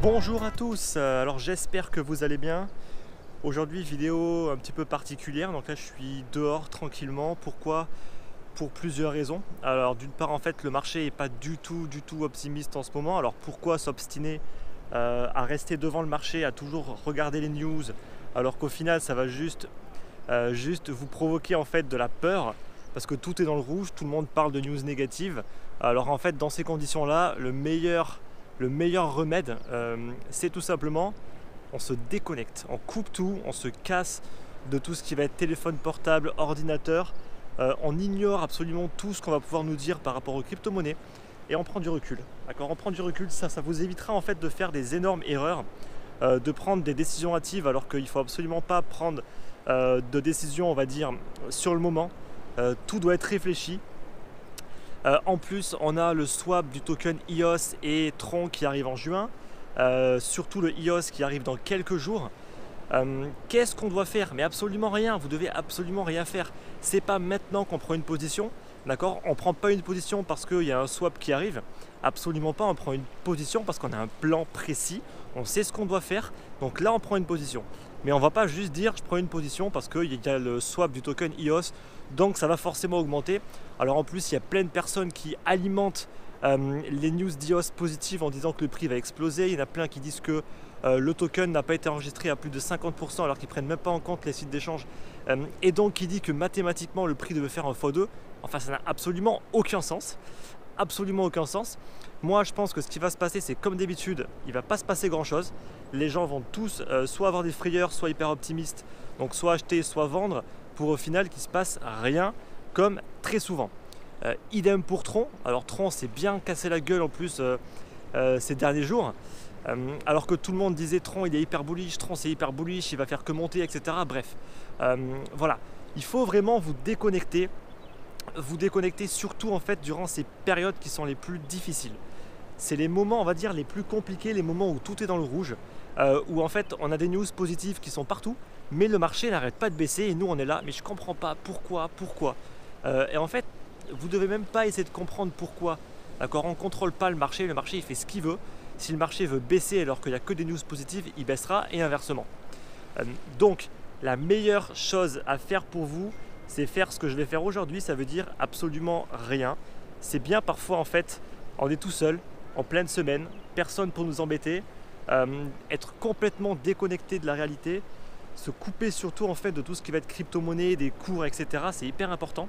Bonjour à tous, alors j'espère que vous allez bien. Aujourd'hui vidéo un petit peu particulière, donc là je suis dehors tranquillement. Pourquoi? Pour plusieurs raisons. Alors d'une part en fait le marché n'est pas du tout optimiste en ce moment. Alors pourquoi s'obstiner à rester devant le marché, à toujours regarder les news alors qu'au final ça va juste vous provoquer en fait de la peur parce que tout est dans le rouge, tout le monde parle de news négatives. Alors en fait dans ces conditions là le meilleur remède, c'est tout simplement, on se déconnecte, on coupe tout, on se casse de tout ce qui va être téléphone portable, ordinateur, on ignore absolument tout ce qu'on va pouvoir nous dire par rapport aux crypto-monnaies et on prend du recul. D'accord, on prend du recul, ça vous évitera en fait de faire des énormes erreurs, de prendre des décisions hâtives alors qu'il ne faut absolument pas prendre de décisions, on va dire, sur le moment. Tout doit être réfléchi. En plus, on a le swap du token EOS et Tron qui arrive en juin, surtout le EOS qui arrive dans quelques jours. Qu'est-ce qu'on doit faire? Mais absolument rien, vous devez absolument rien faire. C'est pas maintenant qu'on prend une position, d'accord? On prend pas une position parce qu'il y a un swap qui arrive, absolument pas. On prend une position parce qu'on a un plan précis, on sait ce qu'on doit faire, donc là on prend une position. Mais on va pas juste dire je prends une position parce qu'il y a le swap du token EOS, donc ça va forcément augmenter. Alors en plus il y a plein de personnes qui alimentent les news d'EOS positives en disant que le prix va exploser. Il y en a plein qui disent que le token n'a pas été enregistré à plus de 50% alors qu'ils ne prennent même pas en compte les sites d'échange, et donc qui dit que mathématiquement le prix devait faire un x2. Enfin ça n'a absolument aucun sens. Absolument aucun sens. Moi je pense que ce qui va se passer, c'est comme d'habitude, il ne va pas se passer grand chose. Les gens vont tous soit avoir des frayeurs, soit hyper optimistes, donc soit acheter, soit vendre, pour au final qu'il ne se passe rien, comme très souvent. Idem pour Tron. Alors Tron s'est bien cassé la gueule en plus ces derniers jours, alors que tout le monde disait Tron il est hyper bullish, Tron c'est hyper bullish, il va faire que monter, etc. Bref, voilà, il faut vraiment vous déconnecter surtout en fait durant ces périodes qui sont les plus difficiles. C'est les moments, on va dire, les plus compliqués, les moments où tout est dans le rouge, où en fait on a des news positives qui sont partout, mais le marché n'arrête pas de baisser et nous on est là, mais je comprends pas pourquoi. Et en fait, vous devez même pas essayer de comprendre pourquoi. D'accord, on contrôle pas le marché il fait ce qu'il veut. Si le marché veut baisser alors qu'il n'y a que des news positives, il baissera et inversement. Donc la meilleure chose à faire pour vous, c'est faire ce que je vais faire aujourd'hui, ça veut dire absolument rien. C'est bien parfois en fait, on est tout seul, en pleine semaine, personne pour nous embêter, être complètement déconnecté de la réalité, se couper surtout en fait de tout ce qui va être crypto-monnaie, des cours, etc. C'est hyper important.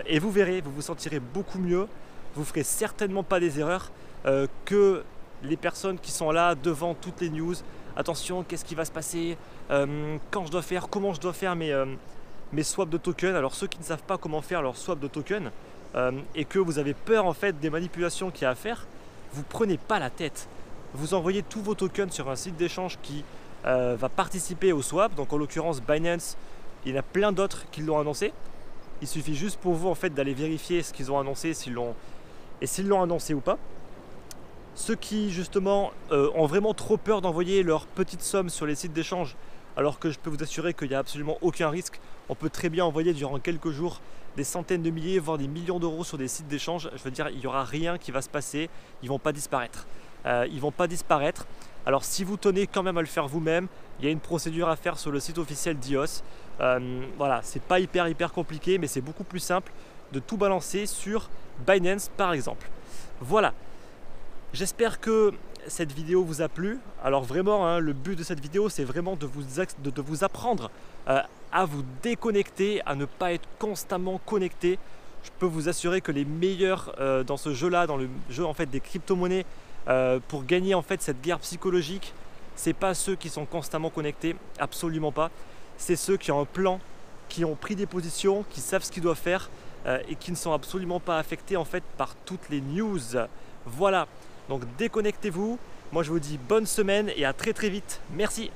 Et vous verrez, vous vous sentirez beaucoup mieux, vous ferez certainement pas des erreurs que les personnes qui sont là devant toutes les news. Attention, qu'est-ce qui va se passer, quand je dois faire, comment je dois faire mes swaps de tokens. Alors ceux qui ne savent pas comment faire leur swap de tokens et que vous avez peur en fait des manipulations qu'il y a à faire, vous prenez pas la tête. Vous envoyez tous vos tokens sur un site d'échange qui va participer au swap. Donc en l'occurrence Binance, il y en a plein d'autres qui l'ont annoncé. Il suffit juste pour vous en fait d'aller vérifier ce qu'ils ont annoncé, s'ils l'ont annoncé ou pas. Ceux qui justement ont vraiment trop peur d'envoyer leur petite somme sur les sites d'échange, alors que je peux vous assurer qu'il n'y a absolument aucun risque. On peut très bien envoyer durant quelques jours des centaines de milliers, voire des millions d'euros sur des sites d'échange. Je veux dire, il n'y aura rien qui va se passer, ils ne vont pas disparaître. Alors si vous tenez quand même à le faire vous-même, il y a une procédure à faire sur le site officiel d'EOS. Voilà, c'est pas hyper compliqué, mais c'est beaucoup plus simple de tout balancer sur Binance par exemple. Voilà, j'espère que cette vidéo vous a plu. Alors vraiment, hein, le but de cette vidéo, c'est vraiment de vous apprendre à vous déconnecter, à ne pas être constamment connecté. Je peux vous assurer que les meilleurs dans ce jeu-là, dans le jeu en fait des crypto-monnaies, pour gagner en fait cette guerre psychologique, c'est pas ceux qui sont constamment connectés, absolument pas. C'est ceux qui ont un plan, qui ont pris des positions, qui savent ce qu'ils doivent faire et qui ne sont absolument pas affectés en fait par toutes les news. Voilà, donc déconnectez-vous. Moi je vous dis bonne semaine et à très vite. Merci.